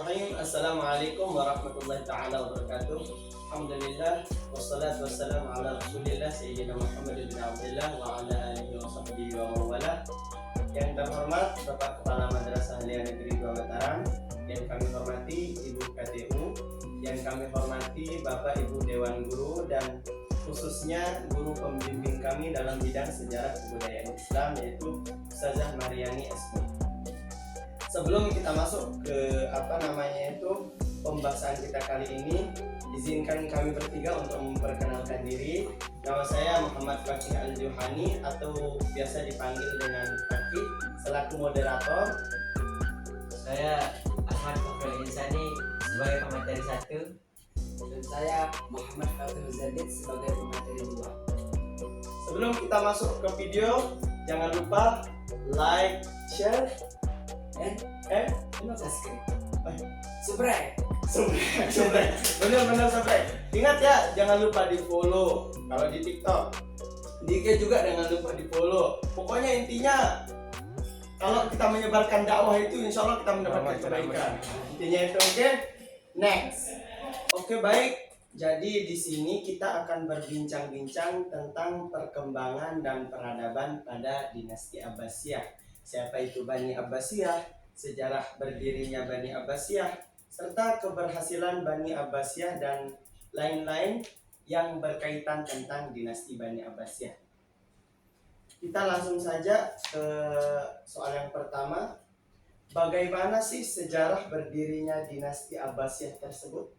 Bismillahirrahmanirrahim. Assalamualaikum warahmatullahi taala wabarakatuh. Alhamdulillah wassalatu wassalamu ala Rasulillah Sayyidina Muhammad bin Abdullah wa ala alihi wa sahbihi wa mawala. Yang terhormat Bapak Kepala Madrasah Alia Negeri 2 Mataram, yang kami hormati Ibu KTU, yang kami hormati Bapak Ibu Dewan Guru, dan khususnya guru pembimbing kami dalam bidang sejarah kebudayaan Islam, yaitu Ustazah Mariani SB. Sebelum kita masuk ke pembahasan kita kali ini, izinkan kami bertiga untuk memperkenalkan diri. Nama saya Muhammad Fakih Al-Juhani atau biasa dipanggil dengan Fakih, selaku moderator. Saya Ahmad Fakhrul Insani sebagai pemateri 1. Dan saya Muhammad Fatul Zadid sebagai pemateri 2. Sebelum kita masuk ke video, jangan lupa like, share, Dan subscribe. subscribe. Bener subscribe. Ingat ya, jangan lupa di follow kalau di TikTok. Di IG juga jangan lupa di follow. Pokoknya intinya kalau kita menyebarkan dakwah itu, insya Allah kita mendapatkan kebaikan. Intinya itu, oke? Next. Oke, baik. Jadi di sini kita akan berbincang-bincang tentang perkembangan dan peradaban pada dinasti Abbasiyah. Siapa itu Bani Abbasiyah, sejarah berdirinya Bani Abbasiyah, serta keberhasilan Bani Abbasiyah dan lain-lain yang berkaitan tentang dinasti Bani Abbasiyah. Kita langsung saja ke soal yang pertama. Bagaimana sih sejarah berdirinya dinasti Abbasiyah tersebut?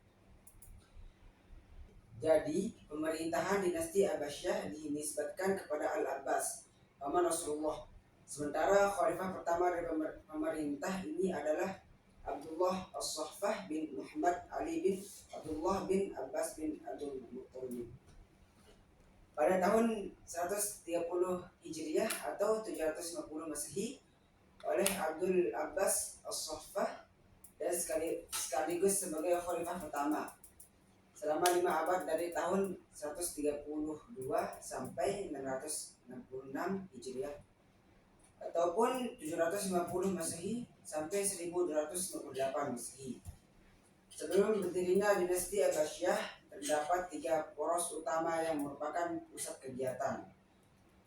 Jadi, pemerintahan dinasti Abbasiyah dinisbatkan kepada Al-Abbas, paman Rasulullah. Sementara khalifah pertama dari pemerintah ini adalah Abdullah As-Saffah bin Muhammad Ali bin Abdullah bin Abbas bin Abdul Muttalib. Pada tahun 130 Hijriah atau 750 Masehi, oleh Abdul Abbas As-Saffah dan sekaligus sebagai khalifah pertama selama 5 abad dari tahun 132 sampai 666 Hijriah ataupun 750 Masehi sampai 1258 Masehi. Sebelum berdirinya dinasti Abbasiyah, terdapat 3 poros utama yang merupakan pusat kegiatan.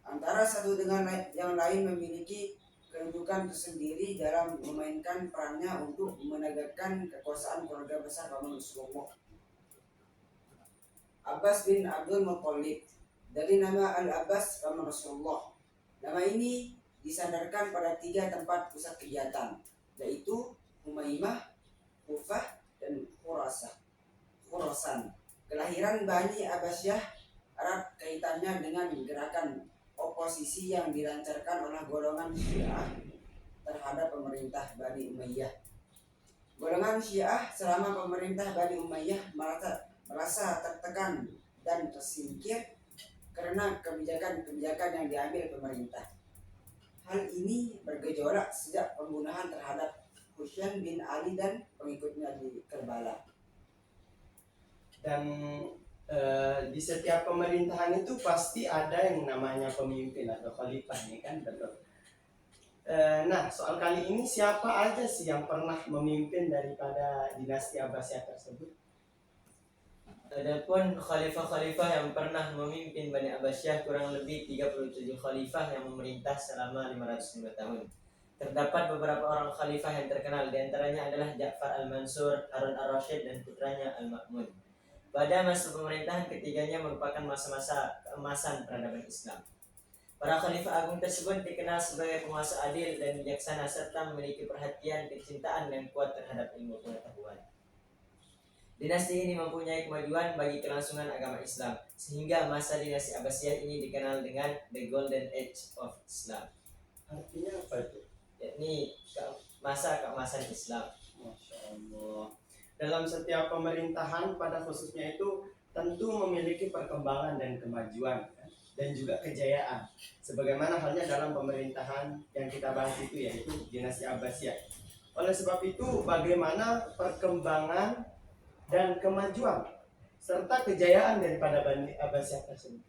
Antara satu dengan yang lain memiliki kedudukan tersendiri dalam memainkan perannya untuk menegakkan kekuasaan keluarga besar paman Rasulullah. Abbas bin Abdul Muttalib, dari nama Al-Abbas paman Rasulullah. Nama ini disandarkan pada 3 tempat pusat kegiatan, yaitu Umaymah, Kufah, dan Khurasan. Kelahiran Bani Abbasiyah erat kaitannya dengan gerakan oposisi yang dilancarkan oleh golongan Syiah terhadap pemerintah Bani Umayyah. Golongan Syiah selama pemerintah Bani Umayyah merasa tertekan dan tersingkir karena kebijakan-kebijakan yang diambil pemerintah. Hal ini bergejolak sejak pembunuhan terhadap Husain bin Ali dan pengikutnya di Karbala. Dan di setiap pemerintahan itu pasti ada yang namanya pemimpin atau khalifah, nih kan, betul. Nah, soal kali ini siapa aja sih yang pernah memimpin daripada dinasti Abbasiyah tersebut? Adapun khalifah-khalifah yang pernah memimpin Bani Abbasiyah kurang lebih 37 khalifah yang memerintah selama 505 tahun. Terdapat beberapa orang khalifah yang terkenal, diantaranya adalah Ja'far al-Mansur, Harun al-Rashid, dan putranya al-Ma'mun. Pada masa pemerintahan ketiganya merupakan masa-masa keemasan peradaban Islam. Para khalifah agung tersebut dikenal sebagai penguasa adil dan bijaksana serta memiliki perhatian kecintaan yang kuat terhadap ilmu pengetahuan. Dinasti ini mempunyai kemajuan bagi kelangsungan agama Islam, sehingga masa dinasti Abbasiyah ini dikenal dengan The Golden Age of Islam. Artinya apa itu? Yakni masa keemasan Islam. Masya Allah. Dalam setiap pemerintahan pada khususnya itu tentu memiliki perkembangan dan kemajuan, kan? Dan juga kejayaan. Sebagaimana halnya dalam pemerintahan yang kita bahas itu, yaitu dinasti Abbasiyah. Oleh sebab itu, bagaimana perkembangan dan kemajuan serta kejayaan daripada Bani Abbasiyah tersebut?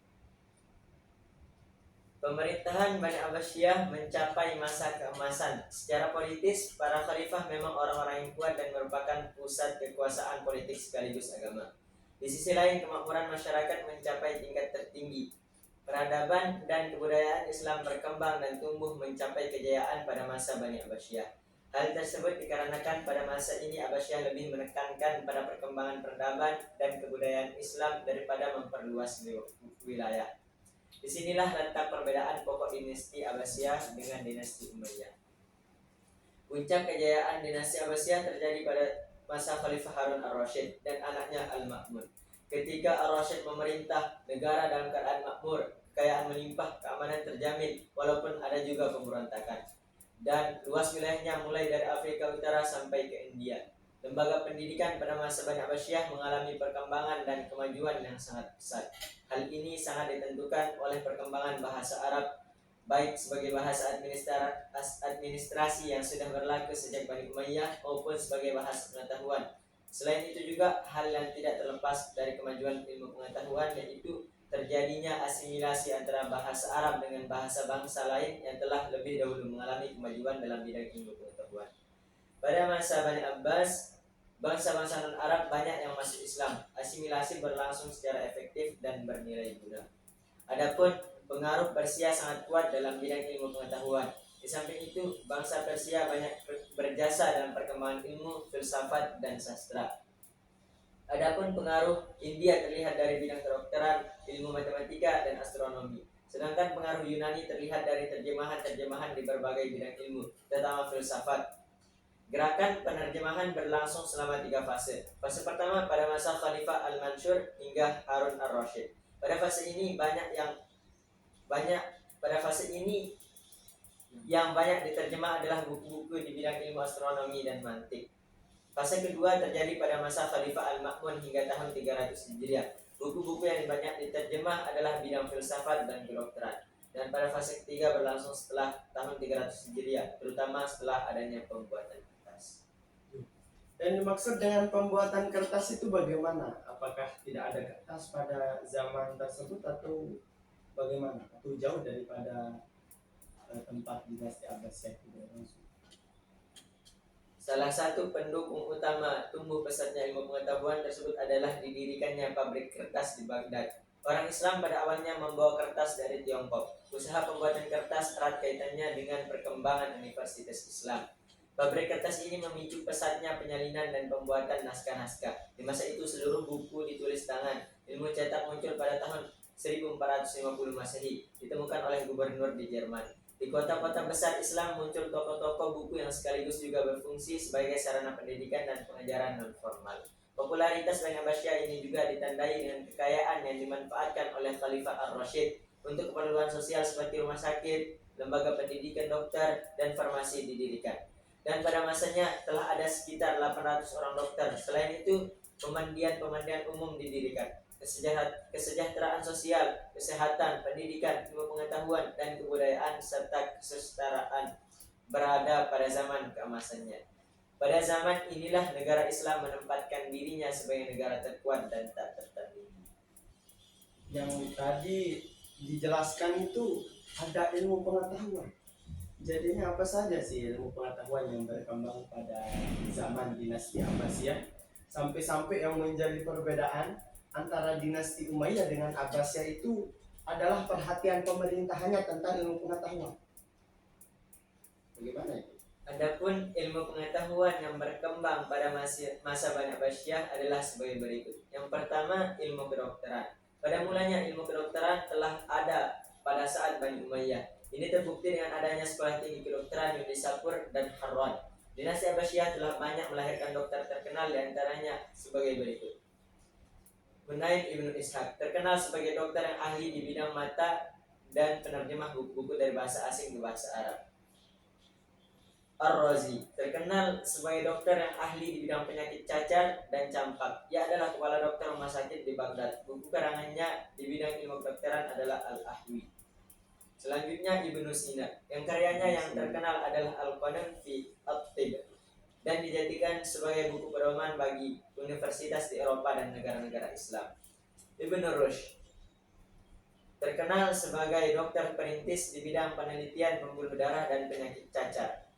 Pemerintahan Bani Abbasiyah mencapai masa keemasan. Secara politis, para khalifah memang orang-orang yang kuat dan merupakan pusat kekuasaan politik sekaligus agama. Di sisi lain, kemakmuran masyarakat mencapai tingkat tertinggi. Peradaban dan kebudayaan Islam berkembang dan tumbuh mencapai kejayaan pada masa Bani Abbasiyah. Hal tersebut dikarenakan pada masa ini Abbasiyah lebih menekankan pada perkembangan peradaban dan kebudayaan Islam daripada memperluas wilayah. Disinilah letak perbedaan pokok dinasti Abbasiyah dengan dinasti Umayyah. Puncak kejayaan dinasti Abbasiyah terjadi pada masa Khalifah Harun ar-Rasyid dan anaknya Al-Ma'mun. Ketika ar-Rasyid memerintah, negara dalam keadaan makmur, kekayaan melimpah, keamanan terjamin, walaupun ada juga pemberontakan. Dan luas wilayahnya mulai dari Afrika Utara sampai ke India. Lembaga pendidikan pada masa Bani Abbasiyah mengalami perkembangan dan kemajuan yang sangat pesat. Hal ini sangat ditentukan oleh perkembangan bahasa Arab, baik sebagai bahasa administrasi yang sudah berlaku sejak Bani Umayyah maupun sebagai bahasa pengetahuan. Selain itu juga hal yang tidak terlepas dari kemajuan ilmu pengetahuan, yaitu terjadinya asimilasi antara bahasa Arab dengan bahasa bangsa lain yang telah lebih dahulu mengalami kemajuan dalam bidang ilmu pengetahuan. Pada masa Bani Abbas, bangsa-bangsa non-Arab banyak yang masuk Islam. Asimilasi berlangsung secara efektif dan bernilai guna. Adapun pengaruh Persia sangat kuat dalam bidang ilmu pengetahuan. Di samping itu, bangsa Persia banyak berjasa dalam perkembangan ilmu, filsafat, dan sastra. Adapun pengaruh India terlihat dari bidang kedokteran, ilmu matematika, dan astronomi. Sedangkan pengaruh Yunani terlihat dari terjemahan-terjemahan di berbagai bidang ilmu, terutama filsafat. Gerakan penerjemahan berlangsung selama 3 fase. Fase pertama pada masa Khalifah Al-Mansur hingga Harun ar-Rasyid. Pada fase ini yang banyak diterjemah adalah buku-buku di bidang ilmu astronomi dan mantik. Fase kedua terjadi pada masa Khalifah Al-Ma'mun hingga tahun 300 Hijriah. Buku-buku yang banyak diterjemah adalah bidang filsafat dan kedokteran. Dan pada fase ketiga berlangsung setelah tahun 300 Hijriah, terutama setelah adanya pembuatan kertas. Dan dimaksud dengan pembuatan kertas itu bagaimana? Apakah tidak ada kertas pada zaman tersebut atau bagaimana? Atau jauh daripada tempat dinasti Abbasiyah itu berlangsung? Salah satu pendukung utama tumbuh pesatnya ilmu pengetahuan tersebut adalah didirikannya pabrik kertas di Baghdad. Orang Islam pada awalnya membawa kertas dari Tiongkok. Usaha pembuatan kertas erat kaitannya dengan perkembangan Universitas Islam. Pabrik kertas ini memicu pesatnya penyalinan dan pembuatan naskah-naskah. Di masa itu seluruh buku ditulis tangan. Ilmu cetak muncul pada tahun 1450 Masehi, ditemukan oleh gubernur di Jerman. Di kota-kota besar Islam muncul toko-toko buku yang sekaligus juga berfungsi sebagai sarana pendidikan dan pengajaran non-formal. Popularitas Bani Abbasiyah ini juga ditandai dengan kekayaan yang dimanfaatkan oleh Khalifah ar-Rasyid untuk keperluan sosial seperti rumah sakit, lembaga pendidikan dokter, dan farmasi didirikan. Dan pada masanya telah ada sekitar 800 orang dokter. Selain itu, pemandian-pemandian umum didirikan. Kesejahteraan sosial, kesehatan, pendidikan, ilmu pengetahuan, dan kebudayaan serta kesetaraan berada pada zaman keemasannya. Pada zaman inilah negara Islam menempatkan dirinya sebagai negara terkuat dan tak tertandingi. Yang tadi dijelaskan itu ada ilmu pengetahuan. Jadinya apa saja sih ilmu pengetahuan yang berkembang pada zaman dinasti Abbasiyah sampai-sampai yang menjadi perbedaan antara dinasti Umayyah dengan Abbasiyah itu adalah perhatian pemerintahannya tentang ilmu pengetahuan. Bagaimana itu? Adapun ilmu pengetahuan yang berkembang pada masa Bani Abbasiyah adalah sebagai berikut. Yang pertama, ilmu kedokteran. Pada mulanya ilmu kedokteran telah ada pada saat Bani Umayyah. Ini terbukti dengan adanya sekolah tinggi kedokteran yang di Sapur dan Harran. Dinasti Abbasiyah telah banyak melahirkan dokter terkenal, diantaranya sebagai berikut. Hunain ibnu Ishaq terkenal sebagai dokter yang ahli di bidang mata dan penerjemah buku-buku dari bahasa asing ke bahasa Arab. Ar-Razi terkenal sebagai dokter yang ahli di bidang penyakit cacar dan campak. Ia adalah kepala dokter rumah sakit di Baghdad. Buku karangannya di bidang ilmu kedokteran adalah Al-Ahwi. Selanjutnya Ibnu Sina, yang karyanya yang terkenal adalah Al-Qanun fi At-Tib dan dijadikan sebagai buku pedoman bagi universitas di Eropa dan negara-negara Islam. Ibnu Rushd terkenal sebagai dokter perintis di bidang penelitian pembuluh darah dan penyakit cacar.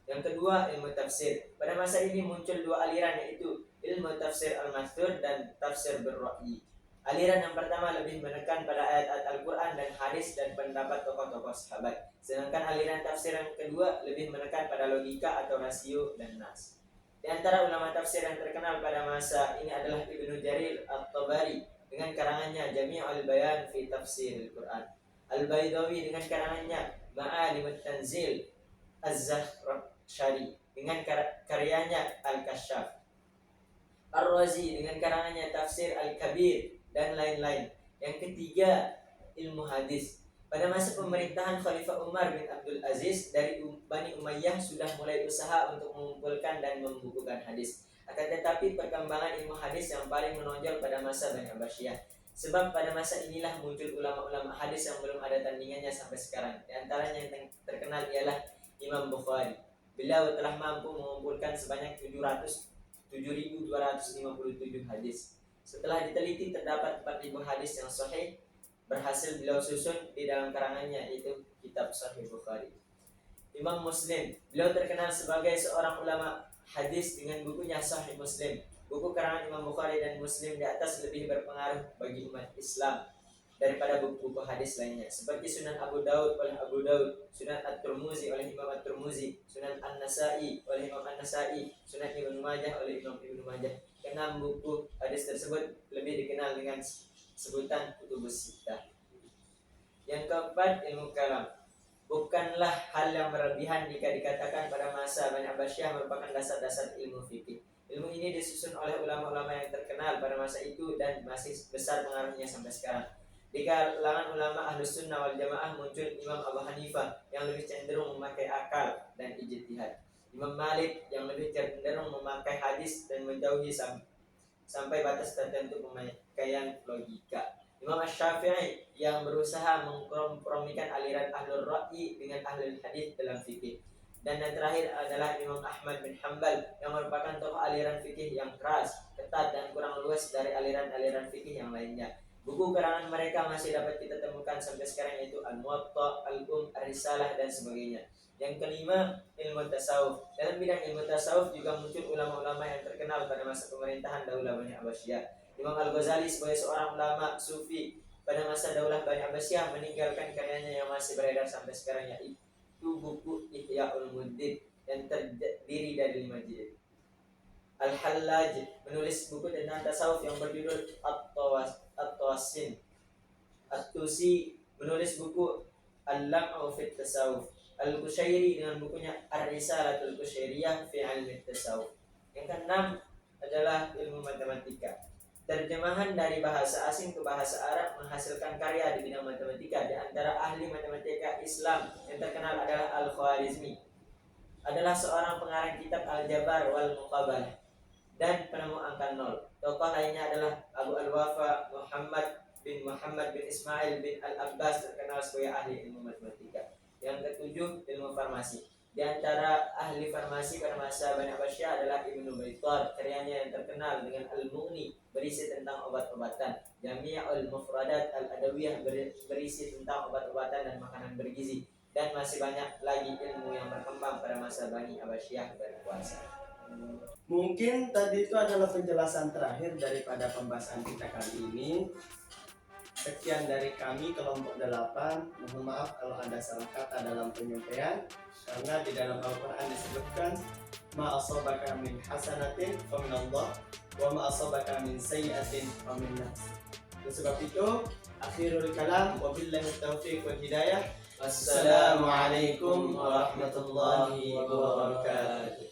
Yang kedua, ilmu tafsir. Pada masa ini muncul dua aliran, yaitu ilmu tafsir al-mastur dan tafsir ber-ra'yi. Aliran yang pertama lebih menekan pada ayat-ayat Al-Quran dan hadis dan pendapat tokoh-tokoh sahabat. Sedangkan aliran tafsir yang kedua lebih menekan pada logika atau rasio dan nas. Di antara ulama tafsir yang terkenal pada masa ini adalah Ibnu Jarir at-Tabari dengan karangannya Jami' al-Bayan fi Tafsir Al-Quran, Al-Baydawi dengan karangannya Ma'alim at-Tanzil, Az-Zahrashari dengan karyanya Al-Kashaf, Ar-Razi dengan karangannya Tafsir Al-Kabir, dan lain-lain. Yang ketiga, ilmu hadis. Pada masa pemerintahan Khalifah Umar bin Abdul Aziz, dari Bani Umayyah sudah mulai usaha untuk mengumpulkan dan membukukan hadis. Akan tetapi perkembangan ilmu hadis yang paling menonjol pada masa Bani Abbasiyah. Sebab pada masa inilah muncul ulama-ulama hadis yang belum ada tandingannya sampai sekarang. Di antaranya yang terkenal ialah Imam Bukhari. Beliau telah mampu mengumpulkan sebanyak 7.257 hadis. Setelah diteliti terdapat 4.000 hadis yang sahih berhasil beliau susun di dalam karangannya, yaitu kitab Sahih Bukhari. Imam Muslim, beliau terkenal sebagai seorang ulama hadis dengan bukunya Sahih Muslim. Buku karangan Imam Bukhari dan Muslim di atas lebih berpengaruh bagi umat Islam daripada buku-buku hadis lainnya, seperti Sunan Abu Daud oleh Abu Daud, Sunan At-Tirmizi oleh Imam At-Tirmizi, Sunan An-Nasai oleh Imam An-Nasai, Sunan Ibnu Majah oleh Imam Ibnu Majah. Keenam buku hadis tersebut lebih dikenal dengan sebutan Kutubus Sittah. Yang keempat, ilmu kalam. Bukanlah hal yang berlebihan jika dikatakan pada masa Bani Abbasiyah merupakan dasar-dasar ilmu fikih. Ilmu ini disusun oleh ulama-ulama yang terkenal pada masa itu dan masih besar pengaruhnya sampai sekarang. Di kalangan ulama Ahlus Sunnah wal Jamaah muncul Imam Abu Hanifah yang lebih cenderung memakai akal dan ijtihad. Imam Malik yang lebih cenderung memakai hadis dan menjauhi sampai batas tertentu pemakaian logika. Imam Asy-Syafi'i yang berusaha mengkompromikan aliran Ahlul Ra'yi dengan Ahlul Hadis dalam fikih. Dan yang terakhir adalah Imam Ahmad bin Hanbal yang merupakan tokoh aliran fikih yang keras, ketat, dan kurang luas dari aliran-aliran fikih yang lainnya. Buku karangan mereka masih dapat kita temukan sampai sekarang, yaitu Al-Muwatta, Ar-Risalah, dan sebagainya. Yang kelima, ilmu tasawuf. Dalam bidang ilmu tasawuf juga muncul ulama-ulama yang terkenal pada masa pemerintahan Daulah Bani Abbasiyah. Imam Al-Ghazali sebagai seorang ulama sufi pada masa Daulah Bani Abbasiyah meninggalkan karyanya yang masih beredar sampai sekarang, yaitu buku Ihya Ulumuddin yang terdiri dari 5 jilid. Al-Hallaj menulis buku tentang tasawuf yang berjudul At-Tawasin. At-Tusi menulis buku Al-Lam'u fit Tasawuf. Al-Qushairi dengan bukunya Ar-Risalatul Qushairiyah fi Ilmi Tasawuf. Yang keenam adalah ilmu matematika. Terjemahan dari bahasa asing ke bahasa Arab menghasilkan karya di bidang matematika. Di antara ahli matematika Islam yang terkenal adalah Al-Khwarizmi. Adalah seorang pengarang kitab Al-Jabar wal Muqabalah dan penemu angka 0. Tokoh lainnya adalah Abu Al-Wafa Muhammad bin Ismail bin Al-Abbas, terkenal sebagai ahli ilmu matematika. Yang ketujuh, ilmu farmasi. Di antara ahli farmasi pada masa Bani Abbasiyah adalah Ibnu Baitar. Karyanya yang terkenal dengan Al-Mughni berisi tentang obat-obatan, Jami'ul Mufradat Al-Adawiyah berisi tentang obat-obatan dan makanan bergizi, dan masih banyak lagi ilmu yang berkembang pada masa Bani Abbasiyah berkuasa. Mungkin tadi itu adalah penjelasan terakhir daripada pembahasan kita kali ini. Sekian dari kami kelompok 8. Mohon maaf kalau ada salah kata dalam penyampaian, karena di dalam Al-Quran disebutkan ma asabaka min hasanatin faminallah wa ma asabaka min sayyi'atin famin nafs. Oleh sebab itu, akhirul kalam, wabillahi taufiq wal hidayah. Wassalamualaikum warahmatullahi wabarakatuh.